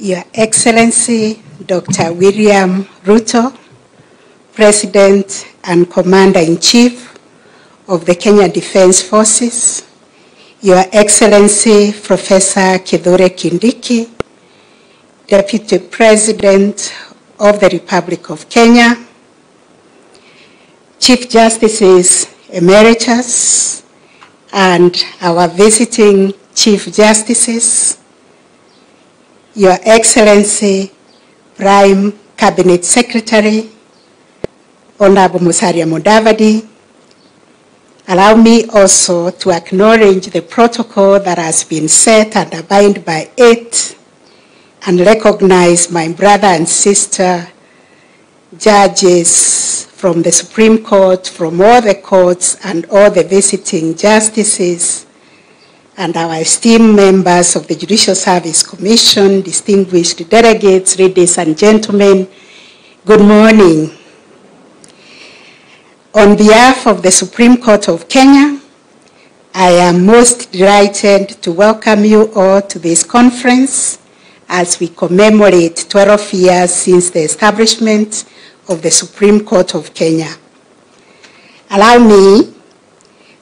Your Excellency, Dr. William Ruto, President and Commander-in-Chief of the Kenya Defense Forces, Your Excellency, Professor Kithure Kindiki, Deputy President of the Republic of Kenya, Chief Justices Emeritus, and our visiting Chief Justices, Your Excellency, Prime Cabinet Secretary, Honorable Musalia Mudavadi. Allow me also to acknowledge the protocol that has been set and abide by it, and recognize my brother and sister judges from the Supreme Court, from all the courts, and all the visiting justices, and our esteemed members of the Judicial Service Commission, distinguished delegates, ladies and gentlemen, good morning. On behalf of the Supreme Court of Kenya, I am most delighted to welcome you all to this conference as we commemorate 12 years since the establishment of the Supreme Court of Kenya. Allow me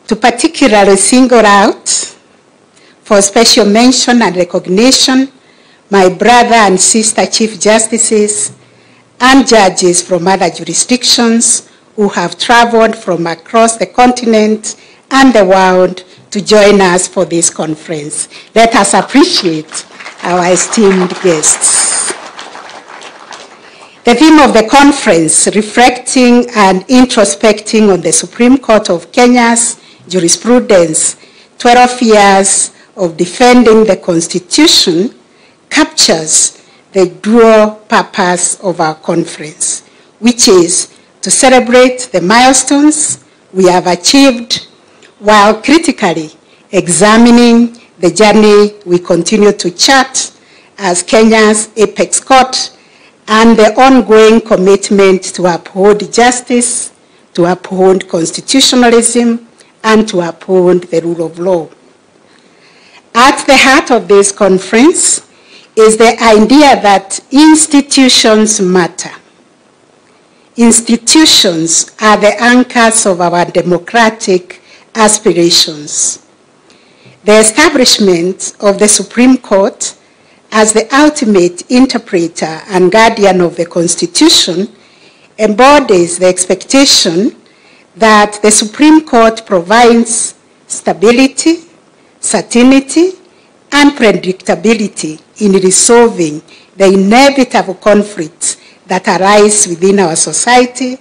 to particularly single out for special mention and recognition my brother and sister Chief Justices and judges from other jurisdictions who have traveled from across the continent and the world to join us for this conference. Let us appreciate our esteemed guests. The theme of the conference, reflecting and introspecting on the Supreme Court of Kenya's jurisprudence, 12 years of defending the Constitution, captures the dual purpose of our conference, which is to celebrate the milestones we have achieved while critically examining the journey we continue to chart as Kenya's apex court and the ongoing commitment to uphold justice, to uphold constitutionalism, and to uphold the rule of law. At the heart of this conference is the idea that institutions matter. Institutions are the anchors of our democratic aspirations. The establishment of the Supreme Court as the ultimate interpreter and guardian of the Constitution embodies the expectation that the Supreme Court provides stability, certainty, and predictability in resolving the inevitable conflicts that arise within our society.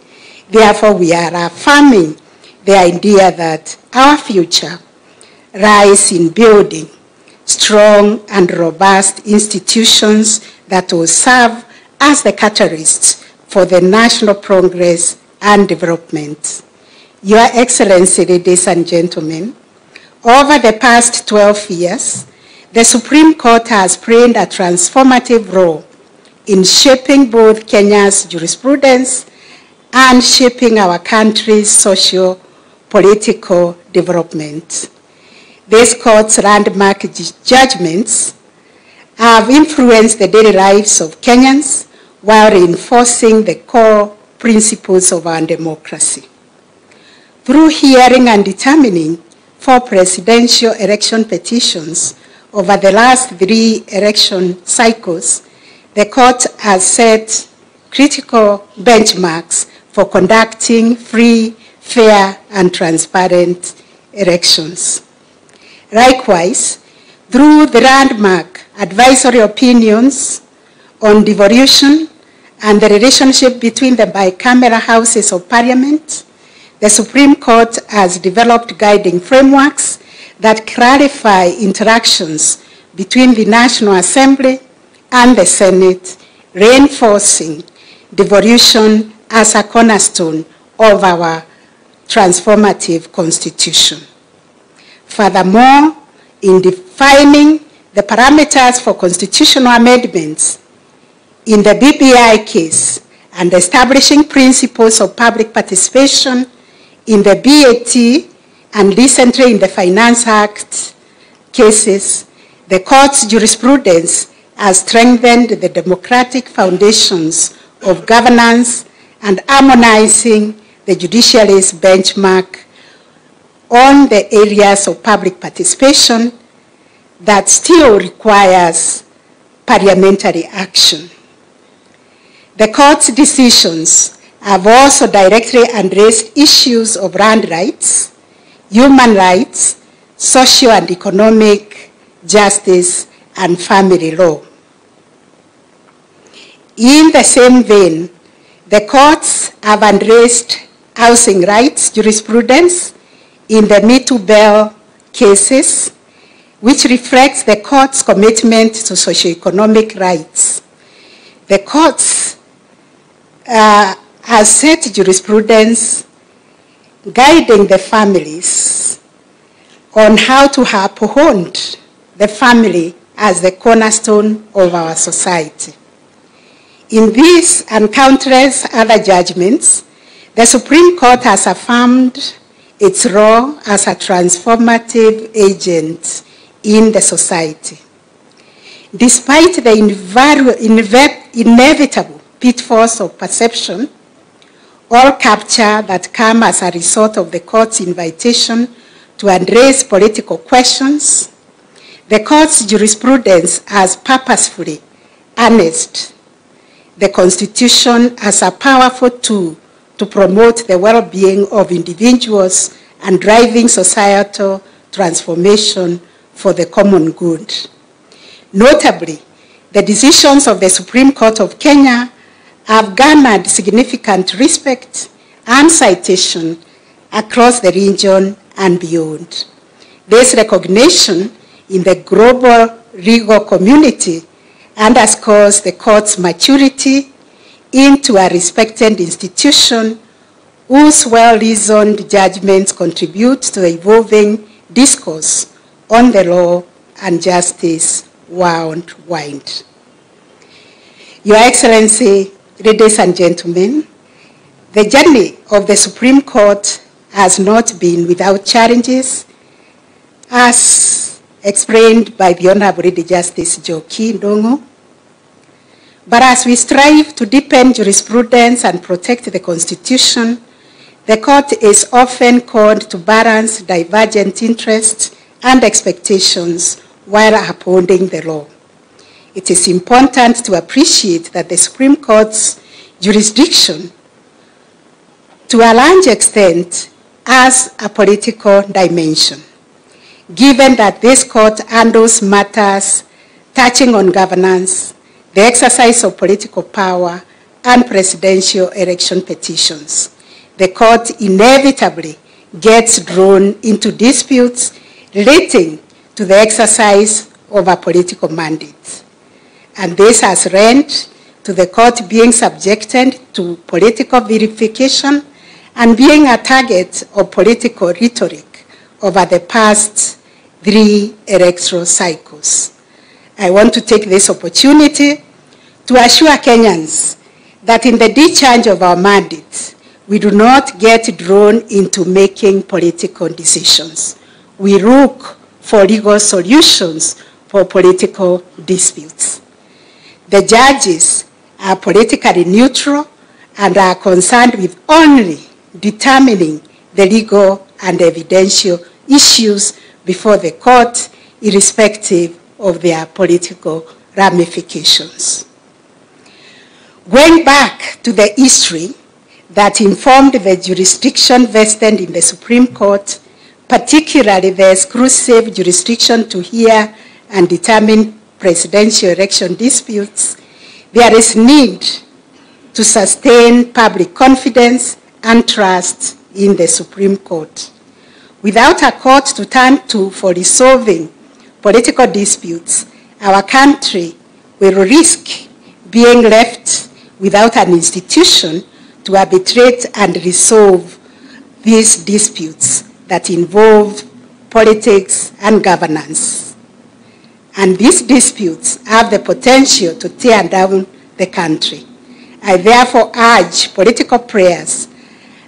Therefore, we are affirming the idea that our future lies in building strong and robust institutions that will serve as the catalysts for the national progress and development. Your Excellency, ladies and gentlemen, over the past 12 years, the Supreme Court has played a transformative role in shaping both Kenya's jurisprudence and shaping our country's socio-political development. These court's landmark judgments have influenced the daily lives of Kenyans while reinforcing the core principles of our democracy. Through hearing and determining 4 presidential election petitions over the last 3 election cycles, the court has set critical benchmarks for conducting free, fair, and transparent elections. Likewise, through the landmark advisory opinions on devolution and the relationship between the bicameral houses of parliament, the Supreme Court has developed guiding frameworks that clarify interactions between the National Assembly and the Senate, reinforcing devolution as a cornerstone of our transformative Constitution. Furthermore, in defining the parameters for constitutional amendments in the BBI case and establishing principles of public participation in the BAT and recently in the Finance Act cases, the court's jurisprudence has strengthened the democratic foundations of governance and harmonizing the judiciary's benchmark on the areas of public participation that still requires parliamentary action. The court's decisions have also directly addressed issues of land rights, human rights, social and economic justice, and family law. In the same vein, the courts have addressed housing rights jurisprudence in the Mutembei cases, which reflects the court's commitment to socioeconomic rights. The courts has set jurisprudence guiding the families on how to uphold the family as the cornerstone of our society. In this and countless other judgments, the Supreme Court has affirmed its role as a transformative agent in the society. Despite the inevitable pitfalls of perception or capture that come as a result of the court's invitation to address political questions, the court's jurisprudence has purposefully harnessed the Constitution as a powerful tool to promote the well-being of individuals and driving societal transformation for the common good. Notably, the decisions of the Supreme Court of Kenya have garnered significant respect and citation across the region and beyond. This recognition in the global legal community underscores the court's maturity into a respected institution whose well-reasoned judgments contribute to the evolving discourse on the law and justice worldwide. Your Excellency, ladies and gentlemen, the journey of the Supreme Court has not been without challenges, as explained by the Honorable Justice Joki Ndongo. But as we strive to deepen jurisprudence and protect the Constitution, the Court is often called to balance divergent interests and expectations while upholding the law. It is important to appreciate that the Supreme Court's jurisdiction, to a large extent, has a political dimension, given that this court handles matters touching on governance, the exercise of political power, and presidential election petitions. The court inevitably gets drawn into disputes relating to the exercise of a political mandate. And this has led to the court being subjected to political verification and being a target of political rhetoric over the past 3 electoral cycles. I want to take this opportunity to assure Kenyans that in the discharge of our mandate, we do not get drawn into making political decisions. We look for legal solutions for political disputes. The judges are politically neutral and are concerned with only determining the legal and evidential issues before the court, irrespective of their political ramifications. Going back to the history that informed the jurisdiction vested in the Supreme Court, particularly the exclusive jurisdiction to hear and determine presidential election disputes, there is need to sustain public confidence and trust in the Supreme Court. Without a court to turn to for resolving political disputes, our country will risk being left without an institution to arbitrate and resolve these disputes that involve politics and governance. And these disputes have the potential to tear down the country. I therefore urge political players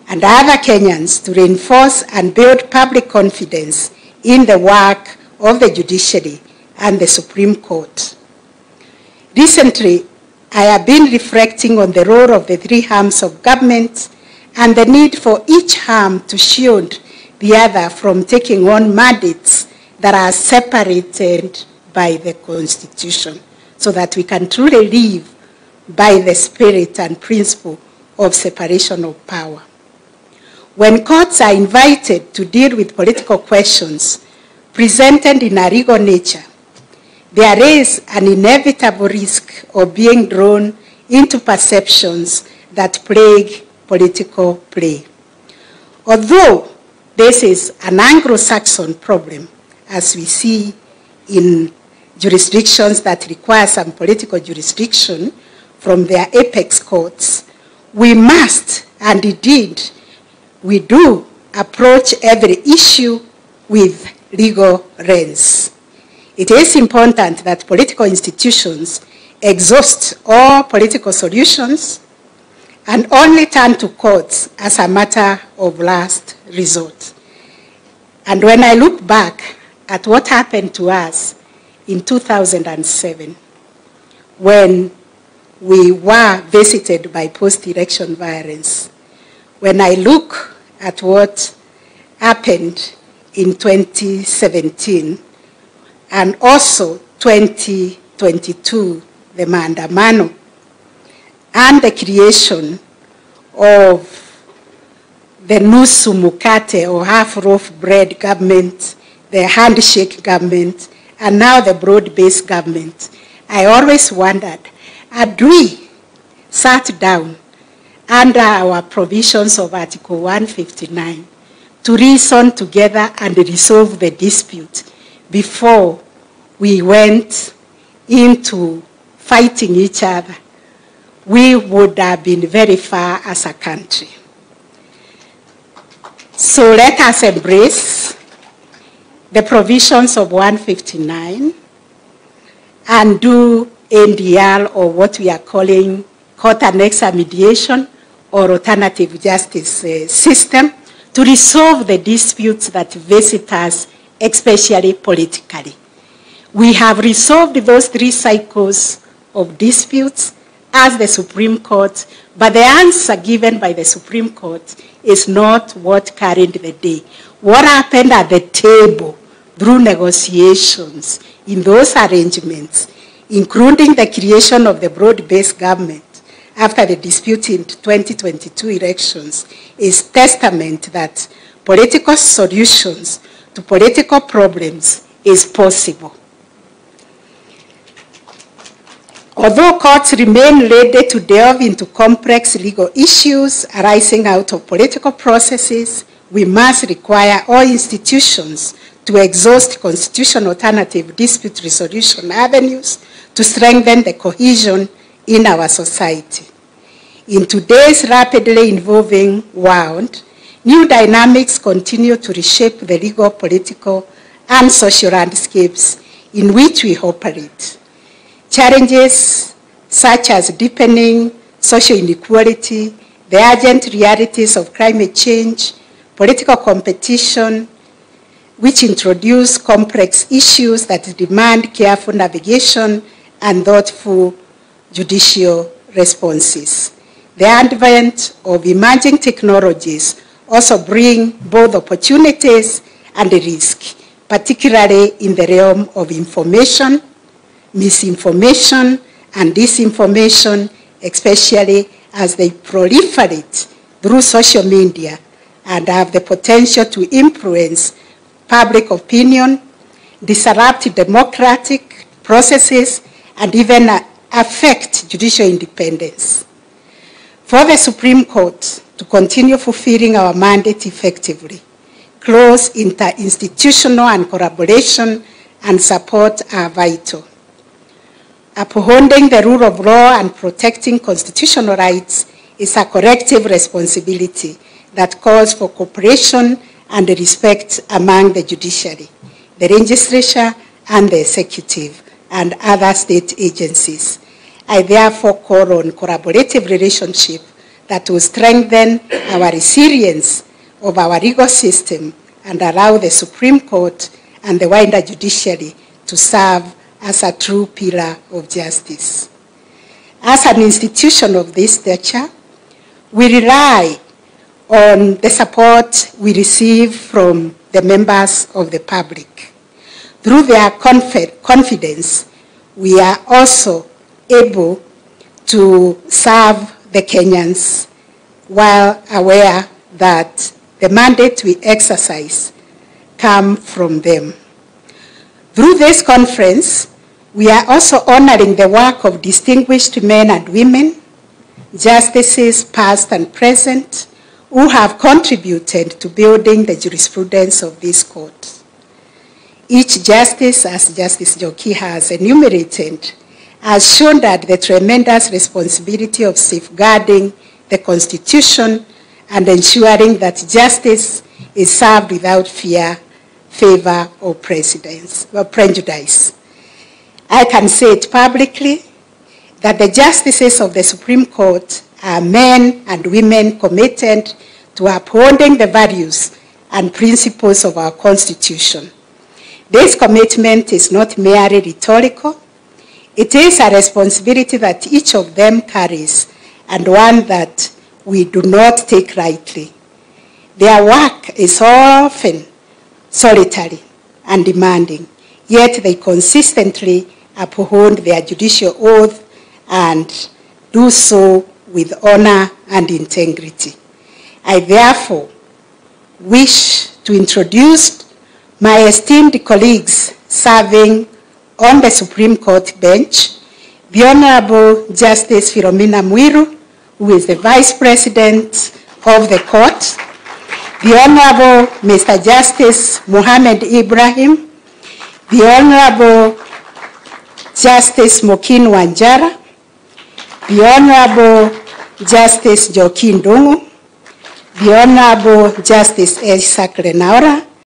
and other Kenyans to reinforce and build public confidence in the work of the judiciary and the Supreme Court. Recently, I have been reflecting on the role of the three arms of government and the need for each arm to shield the other from taking on mandates that are separated by the Constitution, so that we can truly live by the spirit and principle of separation of power. When courts are invited to deal with political questions presented in a legal nature, there is an inevitable risk of being drawn into perceptions that plague political play. Although this is an Anglo-Saxon problem, as we see in jurisdictions that require some political jurisdiction from their apex courts, we must, and indeed we do, approach every issue with legal lens. It is important that political institutions exhaust all political solutions and only turn to courts as a matter of last resort. And when I look back at what happened to us in 2007, when we were visited by post-election violence, when I look at what happened in 2017, and also 2022, the maandamano, and the creation of the nusu mukate or half-loaf bread government, the handshake government, and now the broad-based government, I always wondered, had we sat down under our provisions of Article 159 to reason together and resolve the dispute before we went into fighting each other, we would have been very far as a country. So let us embrace the provisions of 159 and do NDR, or what we are calling court annexed mediation or alternative justice system, to resolve the disputes that visit us, especially politically. We have resolved those 3 cycles of disputes as the Supreme Court, but the answer given by the Supreme Court is not what carried the day. What happened at the table through negotiations in those arrangements, including the creation of the broad-based government after the dispute in 2022 elections, is testament that political solutions to political problems is possible. Although courts remain ready to delve into complex legal issues arising out of political processes, we must require all institutions to exhaust constitutional alternative dispute resolution avenues to strengthen the cohesion in our society. In today's rapidly evolving world, new dynamics continue to reshape the legal, political, and social landscapes in which we operate. Challenges such as deepening social inequality, the urgent realities of climate change, political competition, which introduce complex issues that demand careful navigation and thoughtful judicial responses. The advent of emerging technologies also bring both opportunities and risk, particularly in the realm of information, misinformation, and disinformation, especially as they proliferate through social media and have the potential to influence public opinion, disrupt democratic processes, and even affect judicial independence. For the Supreme Court to continue fulfilling our mandate effectively, close interinstitutional and collaboration and support are vital. Upholding the rule of law and protecting constitutional rights is a collective responsibility that calls for cooperation and respect among the judiciary, the legislature, and the executive, and other state agencies. I therefore call on collaborative relationship that will strengthen our resilience of our legal system and allow the Supreme Court and the wider judiciary to serve as a true pillar of justice. As an institution of this stature, we rely on the support we receive from the members of the public. Through their confidence, we are also able to serve the Kenyans while aware that the mandate we exercise come from them. Through this conference, we are also honoring the work of distinguished men and women, justices past and present, who have contributed to building the jurisprudence of this court. Each justice, as Justice Joki has enumerated, has shown that the tremendous responsibility of safeguarding the Constitution and ensuring that justice is served without fear, favor, or prejudice. I can say it publicly that the justices of the Supreme Court are men and women committed to upholding the values and principles of our Constitution. This commitment is not merely rhetorical. It is a responsibility that each of them carries, and one that we do not take lightly. Their work is often solitary and demanding, yet they consistently uphold their judicial oath and do so with honor and integrity. I therefore wish to introduce my esteemed colleagues serving on the Supreme Court bench, the Honorable Justice Philomena Mwiru, who is the Vice President of the court, the Honorable Mr. Justice Mohammed Ibrahim, the Honorable Justice Mokin Wanjara, the Honorable Justice Joaquin Dungu, the Honorable Justice Isaac Renaura,